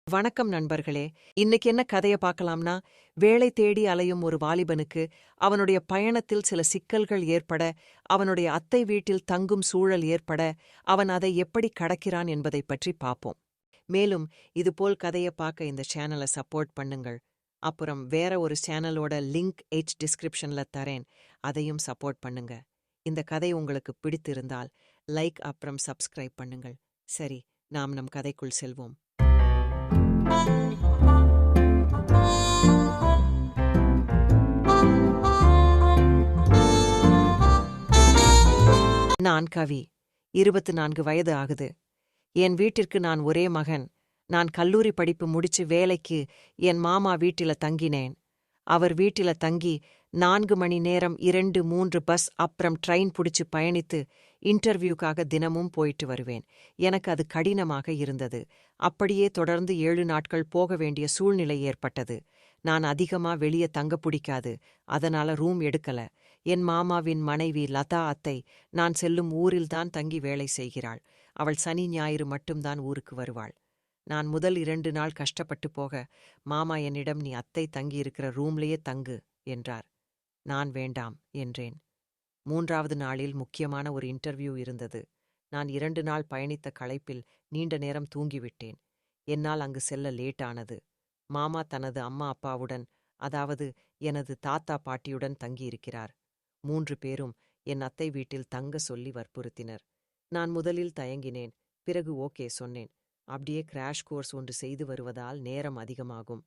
வணக்கம் நண்பர்களே. இன்னைக்கு என்ன கதைய பார்க்கலாம்னா, வேலை தேடி அலையும் ஒரு வாலிபனுக்கு அவனுடைய பயணத்தில் சில சிக்கல்கள் ஏற்பட, அவனுடைய அத்தை வீட்டில் தங்கும் சூழல் ஏற்பட, அவன் அதை எப்படி கடக்கிறான் என்பதைப் பற்றி பார்ப்போம். மேலும் இதுபோல் கதைய பார்க்க இந்த சேனலை சப்போர்ட் பண்ணுங்கள். அப்புறம் வேற ஒரு சேனலோட லிங்க் டிஸ்கிரிப்ஷன்ல தரேன், அதையும் சப்போர்ட் பண்ணுங்க. இந்த கதை உங்களுக்கு பிடித்திருந்தால் லைக் அப்புறம் சப்ஸ்கிரைப் பண்ணுங்கள். சரி, நாம் நம் கதைக்குள் செல்வோம். நான் கவி. 24 வயது ஆகுது. என் வீட்டிற்கு நான் ஒரே மகன். நான் கல்லூரி படிப்பு முடிச்சு வேலைக்கு என் மாமா வீட்டில தங்கினேன். அவர் வீட்டில தங்கி 4 மணி நேரம் 2-3 பஸ் அப்புறம் ட்ரெயின் புடிச்சு பயணித்து இன்டர்வியூக்காக தினமும் போயிட்டு வருவேன். எனக்கு அது கடினமாக இருந்தது. அப்படியே தொடர்ந்து 7 நாட்கள் போக வேண்டிய சூழ்நிலை ஏற்பட்டது. நான் அதிகமா வெளிய தங்க பிடிக்காது. அதனால ரூம் எடுக்கல. என் மாமாவின் மனைவி லதா அத்தை நான் செல்லும் ஊரில்தான் தங்கி வேலை செய்கிறாள். அவள் சனி ஞாயிறு மட்டும்தான் ஊருக்கு வருவாள். நான் முதல் 2 நாள் கஷ்டப்பட்டு போக, மாமா என்னிடம் நீ அத்தை தங்கியிருக்கிற ரூம்லேயே தங்கு என்றார். நான் வேண்டாம் என்றேன். 3வது நாளில் முக்கியமான ஒரு இன்டர்வியூ இருந்தது. நான் 2 நாள் பயணித்த களைப்பில் நீண்ட நேரம் தூங்கிவிட்டேன். என்னால் அங்கு செல்ல லேட் ஆனது. மாமா தனது அம்மா அப்பாவுடன், அதாவது எனது தாத்தா பாட்டியுடன் தங்கியிருக்கிறார். 3 பேரும் என் அத்தை வீட்டில் தங்க சொல்லி வற்புறுத்தினர். நான் முதலில் தயங்கினேன். பிறகு ஓகே சொன்னேன். அப்படியே கிராஷ் கோர்ஸ் ஒன்று செய்து வருவதால் நேரம் அதிகமாகும்.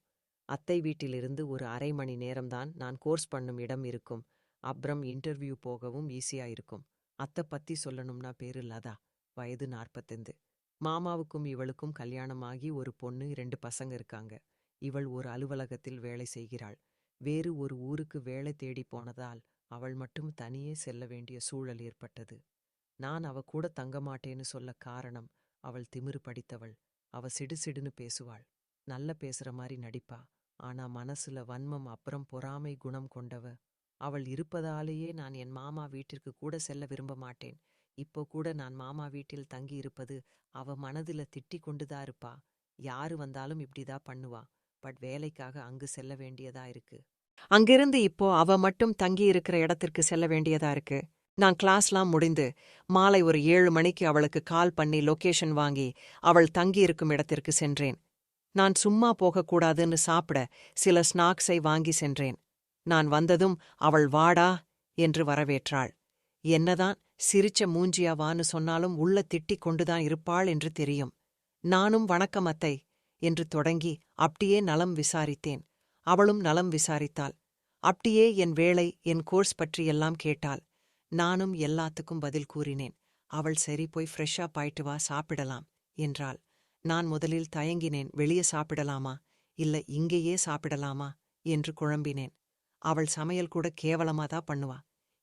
அத்தை வீட்டிலிருந்து ஒரு அரை மணி நேரம்தான் நான் கோர்ஸ் பண்ணும் இடம் இருக்கும். அப்புறம் இன்டர்வியூ போகவும் ஈஸியா இருக்கும். அத்தை பத்தி சொல்லணும்னா பேரு லதா, வயது 45. மாமாவுக்கும் இவளுக்கும் கல்யாணமாகி ஒரு பொண்ணு, 2 பசங்க இருக்காங்க. இவள் ஒரு அலுவலகத்தில் வேலை செய்கிறாள். வேறு ஒரு ஊருக்கு வேலை தேடி போனதால் அவள் மட்டும் தனியே செல்ல வேண்டிய சூழல் ஏற்பட்டது. நான் அவ கூட தங்க மாட்டேன்னு சொல்ல காரணம், அவள் திமிரு படித்தவள். அவ சிடுசிடுன்னு பேசுவாள். நல்ல பேசுற மாதிரி நடிப்பா. ஆனா மனசுல வன்மம் அப்புறம் பொறாமை குணம் கொண்டவ. அவள் இருப்பதாலேயே நான் என் மாமா வீட்டிற்கு கூட செல்ல விரும்ப மாட்டேன். இப்போ கூட நான் மாமா வீட்டில் தங்கி இருப்பது அவ மனதில திட்டிக் கொண்டுதான் இருப்பா. யாரு வந்தாலும் இப்படிதான் பண்ணுவா. பட் வேலைக்காக அங்கு செல்ல வேண்டியதா இருக்கு. அங்கிருந்து இப்போ அவ மட்டும் தங்கி இருக்கிற இடத்திற்கு செல்ல வேண்டியதா இருக்கு. நான் கிளாஸ்லாம் முடிந்து மாலை ஒரு 7 மணிக்கு அவளுக்கு கால் பண்ணி லொகேஷன் வாங்கி அவள் தங்கியிருக்கும் இடத்திற்கு சென்றேன். நான் சும்மா போகக்கூடாதுன்னு சாப்பிட சில ஸ்நாக்ஸை வாங்கி சென்றேன். நான் வந்ததும் அவள் வாடா என்று வரவேற்றாள். என்னதான் சிரிச்ச மூஞ்சியாவான்னு சொன்னாலும் உள்ள திட்டிக் கொண்டுதான் இருப்பாள் என்று தெரியும். நானும் வணக்கம் அத்தை என்று தொடங்கி அப்படியே நலம் விசாரித்தேன். அவளும் நலம் விசாரித்தாள். அப்படியே என் வேலை, என் கோர்ஸ் பற்றியெல்லாம் கேட்டாள். நானும் எல்லாத்துக்கும் பதில் கூறினேன். அவள் சரி, போய் ஃப்ரெஷ்ஷா பாயிட்டு வா, சாப்பிடலாம் என்றாள். நான் முதலில் தயங்கினேன். வெளியே சாப்பிடலாமா இல்ல இங்கேயே சாப்பிடலாமா என்று குழம்பினேன். அவள் சமையல் கூட கேவலமாதான் பண்ணுவா.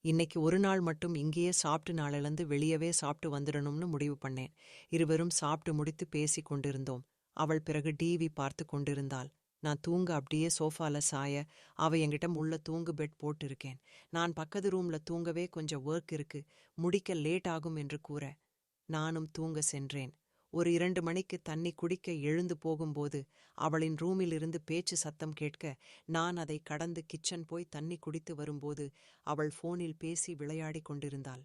இன்னைக்கு ஒரு நாள் மட்டும் இங்கேயே சாப்பிட்டு நாளிலிருந்து வெளியவே சாப்பிட்டு வந்துடணும்னு முடிவு பண்ணேன். இருவரும் சாப்பிட்டு முடித்து பேசிக் கொண்டிருந்தோம். அவள் பிறகு டிவி பார்த்து கொண்டிருந்தாள். நான் தூங்க அப்படியே சோஃபால சாய, அவ என்கிட்ட உள்ள தூங்கு பெட் போட்டு இருக்கேன். நான் பக்கத்து ரூம்ல தூங்கவே கொஞ்சம் ஒர்க் இருக்கு, முடிக்க லேட் ஆகும் என்று கூற நானும் தூங்க சென்றேன். ஒரு 2 மணிக்கு தண்ணி குடிக்க எழுந்து போகும்போது அவளின் ரூமிலிருந்து பேச்சு சத்தம் கேட்க, நான் அதை கடந்து கிச்சன் போய் தண்ணி குடித்து வரும்போது அவள் போனில் பேசி விளையாடி கொண்டிருந்தாள்.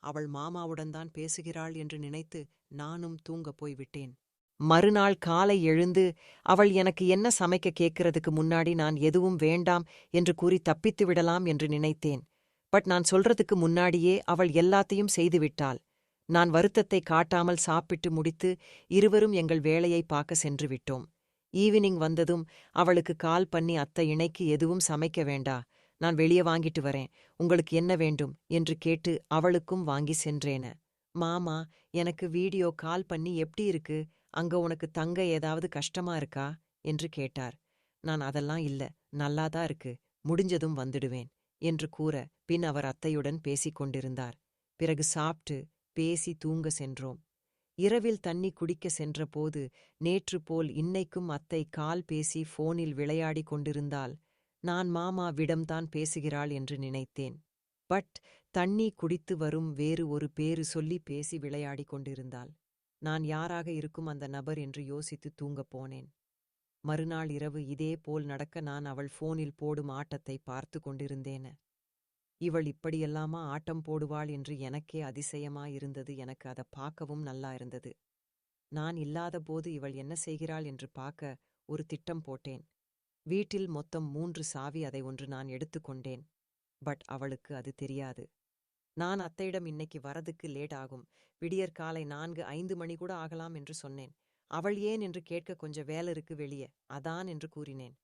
அவள் மாமாவுடன் தான் பேசுகிறாள் என்று நினைத்து நானும் தூங்க போய்விட்டேன். மறுநாள் காலை எழுந்து அவள் எனக்கு என்ன சமைக்க கேட்கிறதுக்கு முன்னாடி நான் எதுவும் வேண்டாம் என்று கூறி தப்பித்து விடலாம் என்று நினைத்தேன். பட் நான் சொல்றதுக்கு முன்னாடியே அவள் எல்லாத்தையும் செய்துவிட்டாள். நான் வருத்தத்தை காட்டாமல் சாப்பிட்டு முடித்து இருவரும் எங்கள் வேலையை பார்க்க சென்று விட்டோம். ஈவினிங் வந்ததும் அவளுக்கு கால் பண்ணி அத்தை இணைக்கு எதுவும் சமைக்க வேண்டா, நான் வெளியே வாங்கிட்டு வரேன், உங்களுக்கு என்ன வேண்டும் என்று கேட்டு அவளுக்கும் வாங்கி சென்றேன. மாமா எனக்கு வீடியோ கால் பண்ணி எப்படி இருக்கு, அங்க உனக்கு தங்க ஏதாவது கஷ்டமா இருக்கா என்று கேட்டார். நான் அதெல்லாம் இல்ல, நல்லாதான் இருக்கு, முடிஞ்சதும் வந்துடுவேன் என்று கூற பின் அவர் அத்தையுடன் பேசிக் கொண்டிருந்தார். பிறகு சாப்பிட்டு பேசி தூங்க சென்றோம். இரவில் தண்ணி குடிக்க சென்றபோது நேற்று போல் இன்னைக்கும் அத்தை கால் பேசி போனில் விளையாடி கொண்டிருந்தால் நான் மாமாவிடம்தான் பேசுகிறாள் என்று நினைத்தேன். பட் தண்ணி குடித்து வரும் வேறு ஒரு பேரு சொல்லி பேசி விளையாடி கொண்டிருந்தாள். நான் யாராக இருக்கும் அந்த நபர் என்று யோசித்து தூங்கப் போனேன். மறுநாள் இரவு இதே போல் நடக்க நான் அவள் போனில் போடும் ஆட்டத்தை பார்த்து கொண்டிருந்தேன். இவள் இப்படியெல்லாமா ஆட்டம் போடுவாள் என்று எனக்கே அதிசயமாயிருந்தது. எனக்கு அதை பார்க்கவும் நல்லா இருந்தது. நான் இல்லாதபோது இவள் என்ன செய்கிறாள் என்று பார்க்க ஒரு திட்டம் போட்டேன். வீட்டில் மொத்தம் 3 சாவி, அதை ஒன்று நான் எடுத்துக்கொண்டேன். பட் அவளுக்கு அது தெரியாது. நான் அத்தையிடம் இன்னைக்கு வரதுக்கு லேட் ஆகும், விடியற்காலை 4-5 மணி கூட ஆகலாம் என்று சொன்னேன். அவள் ஏன் என்று கேட்க கொஞ்சம் வேலை இருக்கு வெளியே, அதான் என்று கூறினேன்.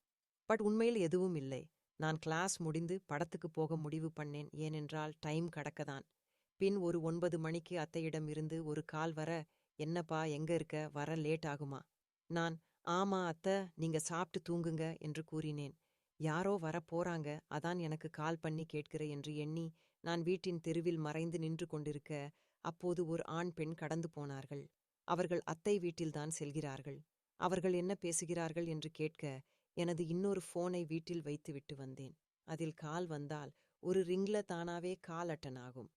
பட் உண்மையில் எதுவும் இல்லை. நான் கிளாஸ் முடிந்து படத்துக்கு போக முடிவு பண்ணேன். ஏனென்றால் டைம் கடக்கதான். பின் ஒரு 9 மணிக்கு அத்தையிடம் இருந்து ஒரு கால் வர, என்னப்பா எங்க இருக்க, வர லேட் ஆகுமா? நான், ஆமா அத்தை, நீங்க சாப்பிட்டு தூங்குங்க என்று கூறினேன். யாரோ வர போறாங்க, அதான் எனக்கு கால் பண்ணி கேட்கிற என்று எண்ணி நான் வீட்டின் தெருவில் மறைந்து நின்று கொண்டிருக்க, அப்போது ஒரு ஆண் பெண் கடந்து போனார்கள். அவர்கள் அத்தை வீட்டில்தான் செல்கிறார்கள். அவர்கள் என்ன பேசுகிறார்கள் என்று கேட்க, எனது இன்னொரு போனை வீட்டில் வைத்துவிட்டு வந்தேன். அதில் கால் வந்தால் ஒரு ரிங்ல தானாவே கால் அட்டன் ஆகும்.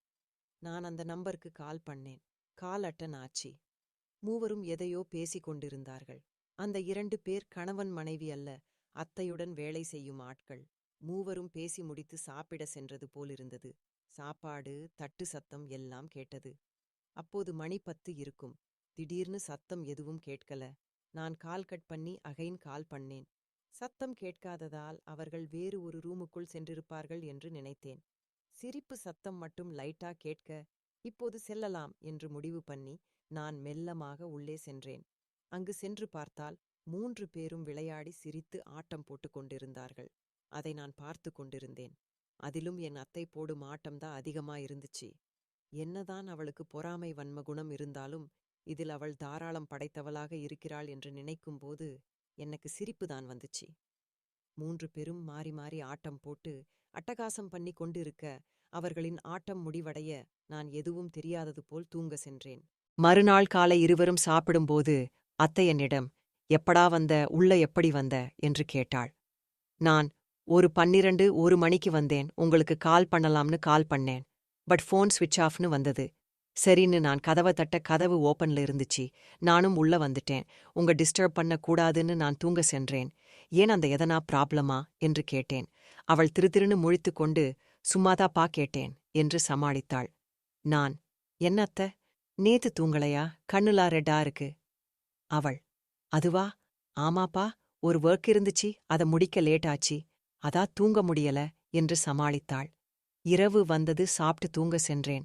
நான் அந்த நம்பருக்கு கால் பண்ணேன். கால் அட்டன் ஆச்சு. மூவரும் எதையோ பேசிக் கொண்டிருந்தார்கள். அந்த 2 பேர் கணவன் மனைவி அல்ல, அத்தையுடன் வேலை செய்யும் ஆட்கள். மூவரும் பேசி முடித்து சாப்பிட சென்றது போலிருந்தது. சாப்பாடு, தட்டு சத்தம் எல்லாம் கேட்டது. அப்போது மணி 10 இருக்கும். திடீர்னு சத்தம் எதுவும் கேட்கல. நான் கால் கட் பண்ணி அகைன் கால் பண்ணேன். சத்தம் கேட்காததால் அவர்கள் வேறு ஒரு ரூமுக்குள் சென்றிருப்பார்கள் என்று நினைத்தேன். சிரிப்பு சத்தம் மட்டும் லைட்டா கேட்க, இப்போது செல்லலாம் என்று முடிவு பண்ணி நான் மெல்லமாக உள்ளே சென்றேன். அங்கு சென்று பார்த்தால் 3 பேரும் விளையாடி சிரித்து ஆட்டம் போட்டுக் கொண்டிருந்தார்கள். அதை நான் பார்த்து கொண்டிருந்தேன். அதிலும் என் அத்தை போடும் ஆட்டம்தான் அதிகமா இருந்துச்சு. என்னதான் அவளுக்கு பொறாமை வன்ம குணம் இருந்தாலும் இதில் அவள் தாராளம் படைத்தவளாக இருக்கிறாள் என்று நினைக்கும்போது எனக்கு சிரிப்புதான் வந்துச்சு. 3 பேரும் மாறி மாறி ஆட்டம் போட்டு அட்டகாசம் பண்ணி கொண்டிருக்க, அவர்களின் ஆட்டம் முடிவடைய நான் எதுவும் தெரியாதது போல் தூங்க சென்றேன். மறுநாள் காலை இருவரும் சாப்பிடும்போது அத்தை என்னிடம், எப்படா வந்த, உள்ள எப்படி வந்த என்று கேட்டாள். நான், ஒரு 12-1 மணிக்கு வந்தேன், உங்களுக்கு கால் பண்ணலாம்னு கால் பண்ணேன். பட் ஃபோன் ஸ்விட்ச் ஆஃப்னு வந்தது. சரின்னு நான் கதவை தட்ட கதவு ஓப்பன்ல இருந்துச்சு. நானும் உள்ள வந்துட்டேன். உங்க டிஸ்டர்ப் பண்ண கூடாதுன்னு நான் தூங்க சென்றேன். ஏன் அந்த எதனா ப்ராப்ளமா என்று கேட்டேன். அவள் திருதிருன்னு முழித்துக் கொண்டு, சும்மாதாப்பா கேட்டேன் என்று சமாளித்தாள். நான், என்னத்த, நேத்து தூங்கலையா, கண்ணுலா ரெட்டா இருக்கு? அவள், அதுவா, ஆமாப்பா, ஒரு ஒர்க் இருந்துச்சு, அத முடிக்க லேட் ஆச்சு, அதா தூங்க முடியல என்று சமாளித்தாள். இரவு வந்தது, சாப்பிட்டு தூங்க சென்றேன்.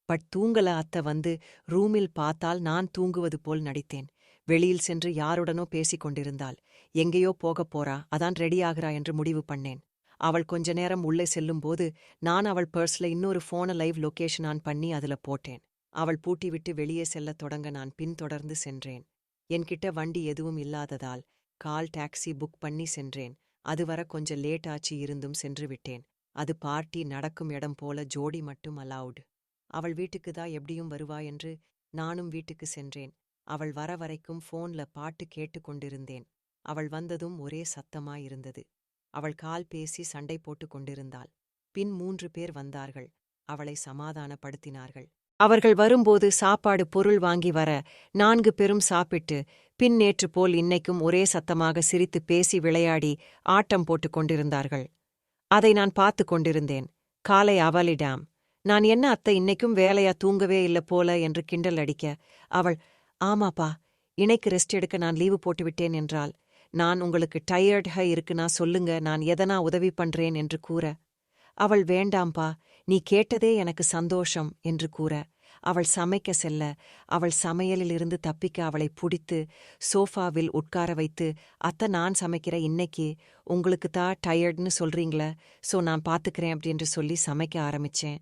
பட் தூங்கல அத்த வந்து ரூமில் பார்த்தால் நான் தூங்குவது போல் நடித்தேன். வெளியில் சென்று யாருடனோ பேசிக் கொண்டிருந்தாள். எங்கேயோ போகப் போறா, அதான் ரெடி ஆகிறா என்று முடிவு பண்ணேன். அவள் கொஞ்ச நேரம் உள்ளே செல்லும்போது நான் அவள் பர்ஸ்ல இன்னொரு போன லைவ் லொகேஷன் ஆன் பண்ணி அதுல போட்டேன். அவள் பூட்டிவிட்டு வெளியே செல்லத் தொடங்க நான் பின்தொடர்ந்து சென்றேன். என்கிட்ட வண்டி எதுவும் இல்லாததால் கால் டாக்ஸி புக் பண்ணி சென்றேன். அதுவர கொஞ்சம் லேட் ஆச்சு, இருந்தும் சென்று விட்டேன். அது பார்ட்டி நடக்கும் இடம் போல, ஜோடி மட்டும் அலவுட். அவள் வீட்டுக்குதான் எப்படியும் வருவா என்று நானும் வீட்டுக்கு சென்றேன். அவள் வர வரைக்கும் போன்ல பாட்டு கேட்டு கொண்டிருந்தேன். அவள் வந்ததும் ஒரே சத்தமாயிருந்தது. அவள் கால் பேசி சண்டை போட்டுக் கொண்டிருந்தாள். பின் 3 பேர் வந்தார்கள். அவளை சமாதானப்படுத்தினார்கள். அவர்கள் வரும்போது சாப்பாடு பொருள் வாங்கி வர 4 பேரும் சாப்பிட்டு, பின் நேற்று போல் இன்னைக்கும் ஒரே சத்தமாக சிரித்து பேசி விளையாடி ஆட்டம் போட்டுக் கொண்டிருந்தார்கள். அதை நான் பார்த்து கொண்டிருந்தேன். காலை அவளிடம், நான் என்ன அத்தை இன்னைக்கும் வேலையா, தூங்கவே இல்ல போல என்று கிண்டல் அடிக்க, அவள், ஆமாப்பா, இன்னைக்கு ரெஸ்ட் எடுக்க நான் லீவு போட்டுவிட்டேன் என்றாள். நான், உங்களுக்கு டயர்டா இருக்குனா சொல்லுங்க, நான் எதனா உதவி பண்றேன் என்று கூற, அவள், வேண்டாம்பா, நீ கேட்டதே எனக்கு சந்தோஷம் என்று கூற, அவள் சமைக்க செல்ல, அவள் சமையலிலிருந்து தப்பிக்க அவளை புடித்து சோஃபாவில் உட்கார வைத்து, அத்தை நான் சமைக்கிற இன்னைக்கு, உங்களுக்குத்தான் டயர்ட்னு சொல்றீங்களே, சோ நான் பாத்துக்கிறேன் அப்படின்னு சொல்லி சமைக்க ஆரம்பிச்சேன்.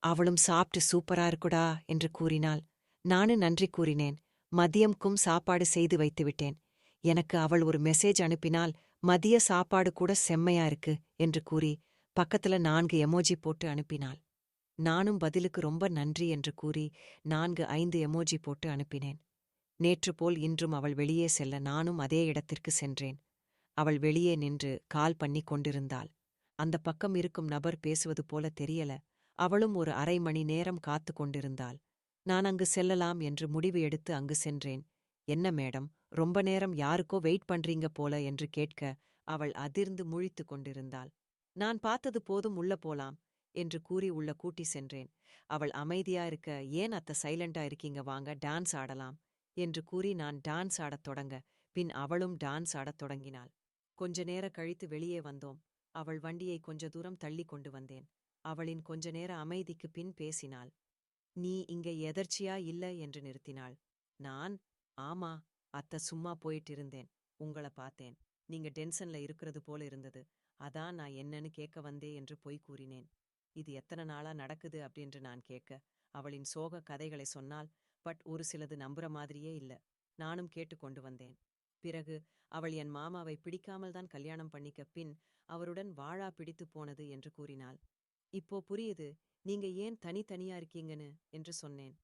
அவளும் சாப்பிட்டு சூப்பரா இருக்குடா என்று கூறினாள். நானும் நன்றி கூறினேன். மதியம்க்கும் சாப்பாடு செய்து வைத்துவிட்டேன். எனக்கு அவள் ஒரு மெசேஜ் அனுப்பினால், மதிய சாப்பாடு கூட செம்மையா இருக்கு என்று கூறி பக்கத்துல 4 எமோஜி போட்டு அனுப்பினாள். நானும் பதிலுக்கு ரொம்ப நன்றி என்று கூறி 4-5 எமோஜி போட்டு அனுப்பினேன். நேற்று போல் இன்றும் அவள் வெளியே செல்ல நானும் அதே இடத்திற்கு சென்றேன். அவள் வெளியே நின்று கால் பண்ணி கொண்டிருந்தாள். அந்த பக்கம் இருக்கும் நபர் பேசுவது போல தெரியல. அவளும் ஒரு அரை மணி நேரம் காத்து கொண்டிருந்தாள். நான் அங்கு செல்லலாம் என்று முடிவு எடுத்து அங்கு சென்றேன். என்ன மேடம், ரொம்ப நேரம் யாருக்கோ வெயிட் பண்றீங்க போல என்று கேட்க அவள் அதிர்ந்து முழித்து கொண்டிருந்தாள். நான் பார்த்தது போதும் உள்ள போலாம் என்று கூறி உள்ள கூட்டி சென்றேன். அவள் அமைதியா இருக்க, ஏன் அத்த சைலண்டா இருக்கீங்க, வாங்க டான்ஸ் ஆடலாம் என்று கூறி நான் டான்ஸ் ஆடத் தொடங்க, பின் அவளும் டான்ஸ் ஆடத் தொடங்கினாள். கொஞ்ச நேர கழித்து வெளியே வந்தோம். அவள் வண்டியை கொஞ்ச தூரம் தள்ளி கொண்டு வந்தேன். அவளின் கொஞ்ச நேர அமைதிக்கு பின் பேசினாள். நீ இங்க எதர்ச்சியா இல்ல என்று நிறுத்தினாள். நான், ஆமா அத்த, சும்மா போயிட்டு இருந்தேன். உங்கள பார்த்தேன். நீங்க டென்ஷன்ல இருக்கிறது போல இருந்தது. அதான் நான் என்னன்னு கேட்க வந்தே என்று பொய் கூறினேன். இது எத்தனை நாளா நடக்குது அப்படின்னு நான் கேட்க அவளின் சோக கதைகளை சொன்னால், பட் ஒரு சிலது நம்புற மாதிரியே இல்ல. நானும் கேட்டு கொண்டு வந்தேன். பிறகு அவள் என் மாமாவை பிடிக்காமல் தான் கல்யாணம் பண்ணிக்க, பின் அவருடன் வாழா பிடித்து போனது என்று கூறினாள். இப்போ புரியுது நீங்க ஏன் தனித்தனியா இருக்கீங்கன்னு என்று சொன்னேன்.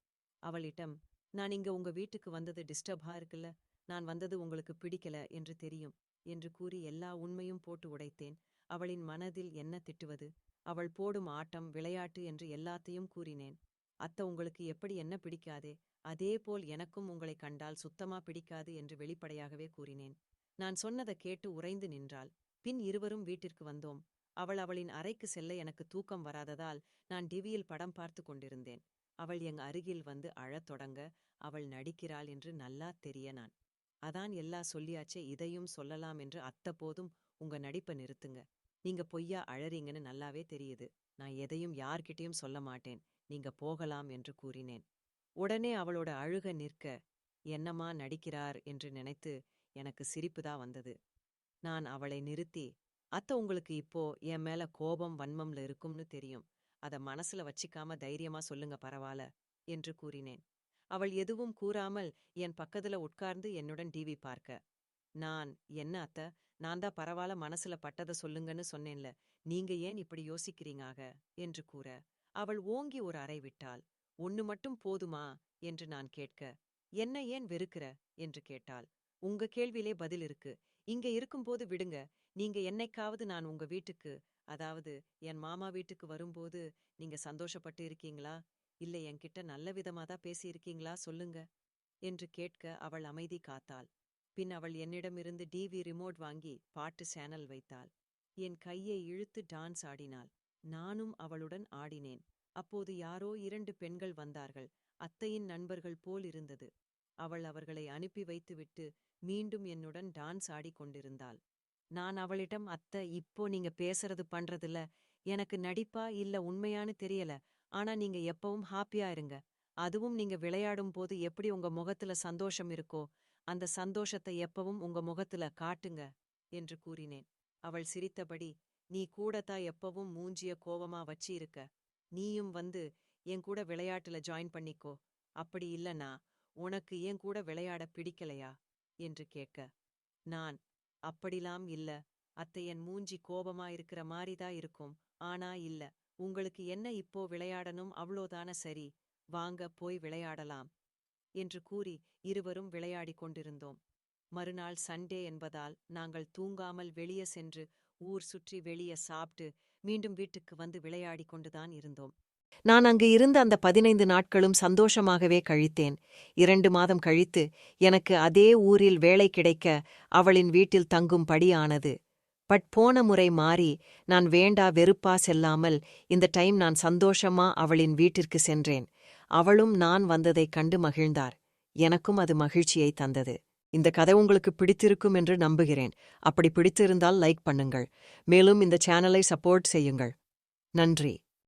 அவளிடம், நான் இங்க உங்க வீட்டுக்கு வந்தது டிஸ்டர்பா இருக்குல்ல, நான் வந்தது உங்களுக்கு பிடிக்கல என்று தெரியும் என்று கூறி எல்லா உண்மையும் போட்டு உடைத்தேன். அவளின் மனதில் என்ன திட்டுவது, அவள் போடும் ஆட்டம் விளையாட்டு என்று எல்லாத்தையும் கூறினேன். அத்த, உங்களுக்கு எப்படி என்ன பிடிக்காதே, அதேபோல் எனக்கும் உங்களை கண்டால் சுத்தமா பிடிக்காது என்று வெளிப்படையாகவே கூறினேன். நான் சொன்னதை கேட்டு உறைந்து நின்றாள். பின் இருவரும் வீட்டிற்கு வந்தோம். அவளின் அறைக்கு செல்ல எனக்கு தூக்கம் வராததால் நான் டிவியில் படம் பார்த்து கொண்டிருந்தேன். அவள் எங்க அருகில் வந்து அழத் தொடங்க, அவள் நடிக்கிறாள் என்று நல்லா தெரிய நான், அதான் எல்லா சொல்லியாச்சே, இதையும் சொல்லலாம் என்று அத்த, போதும் உங்க நடிப்பை நிறுத்துங்க. நீங்க பொய்யா அழறீங்கன்னு நல்லாவே தெரியுது. நான் எதையும் யார்கிட்டயும் சொல்ல மாட்டேன். நீங்க போகலாம் என்று கூறினேன். உடனே அவளோட அழுக நிற்க, என்னம்மா நடிக்கிறார் என்று நினைத்து எனக்கு சிரிப்புதான் வந்தது. நான் அவளை நிறுத்தி, அத்த, உங்களுக்கு இப்போ என் மேல கோபம் வன்மம்ல இருக்கும்னு தெரியும். அத மனசுல வச்சிக்காம தைரியமா சொல்லுங்க, பரவால என்று கூறினேன். அவள் எதுவும் கூறாமல் என் பக்கத்துல உட்கார்ந்து என்னுடன் டிவி பார்க்க, நான், என்ன அத்த, நான் தான் பரவால மனசுல பட்டத சொல்லுங்கன்னு சொன்னேன்ல, நீங்க ஏன் இப்படி யோசிக்கிறீங்க என்று கூற, அவள் ஓங்கி ஒரு அறை விட்டாள். ஒன்னு மட்டும் போதுமா என்று நான் கேட்க, என்ன ஏன் வெறுக்கிற என்று கேட்டாள். உங்க கேள்வியிலே பதில் இருக்கு. இங்க இருக்கும்போது விடுங்க. நீங்க என்னைக்காவது நான் உங்க வீட்டுக்கு, அதாவது என் மாமா வீட்டுக்கு வரும்போது நீங்க சந்தோஷப்பட்டு இருக்கீங்களா, இல்ல என்கிட்ட நல்ல விதமாதான் பேசியிருக்கீங்களா சொல்லுங்க என்று கேட்க அவள் அமைதி காத்தாள். பின் அவள் என்னிடமிருந்து டிவி ரிமோட் வாங்கி பாட்டு சேனல் வைத்தாள். என் கையை இழுத்து டான்ஸ் ஆடினாள். நானும் அவளுடன் ஆடினேன். அப்போது யாரோ 2 பெண்கள் வந்தார்கள். அத்தையின் நண்பர்கள் போல் இருந்தது. அவள் அவர்களை அனுப்பி வைத்துவிட்டு மீண்டும் என்னுடன் டான்ஸ் ஆடிக் கொண்டிருந்தாள். நான் அவளிடம், அத்த, இப்போ நீங்க பேசுறது பண்றதுல எனக்கு நடிப்பா இல்ல உண்மையானு தெரியல. ஆனா நீங்க எப்பவும் ஹாப்பியா இருங்க. அதுவும் நீங்க விளையாடும் போது எப்படி உங்க முகத்துல சந்தோஷம் இருக்கோ, அந்த சந்தோஷத்தை எப்பவும் உங்க முகத்துல காட்டுங்க என்று கூறினேன். அவள் சிரித்தபடி, நீ கூடத்தா எப்பவும் மூஞ்சிய கோவமா வச்சி இருக்க. நீயும் வந்து என் கூட விளையாட்டுல ஜாயின் பண்ணிக்கோ. அப்படி இல்லனா உனக்கு என் கூட விளையாட பிடிக்கலையா என்று கேட்க, நான், அப்படிலாம் இல்ல அத்தை, என் மூஞ்சி கோபமா இருக்கிற மாதிரிதான் இருக்கும். ஆனா இல்ல, உங்களுக்கு என்ன இப்போ விளையாடணும் அவ்வளோதான, சரி வாங்க போய் விளையாடலாம் என்று கூறி இருவரும் விளையாடிக் கொண்டிருந்தோம். மறுநாள் சண்டே என்பதால் நாங்கள் தூங்காமல் வெளியே சென்று ஊர் சுற்றி வெளியே சாப்பிட்டு மீண்டும் வீட்டுக்கு வந்து விளையாடிக் கொண்டுதான் இருந்தோம். நான் அங்கு இருந்த அந்த 15 நாட்களும் சந்தோஷமாகவே கழித்தேன். 2 மாதம் கழித்து எனக்கு அதே ஊரில் வேலை கிடைக்க அவளின் வீட்டில் தங்கும் படி ஆனது. பட் போன முறை மாறி நான் வேண்டா வெறுப்பா செல்லாமல் இந்த டைம் நான் சந்தோஷமா அவளின் வீட்டிற்கு சென்றேன். அவளும் நான் வந்ததைக் கண்டு மகிழ்ந்தார். எனக்கும் அது மகிழ்ச்சியை தந்தது. இந்த கதை உங்களுக்கு பிடித்திருக்கும் என்று நம்புகிறேன். அப்படி பிடித்திருந்தால் லைக் பண்ணுங்கள். மேலும் இந்த சேனலை சப்போர்ட் செய்யுங்கள். நன்றி.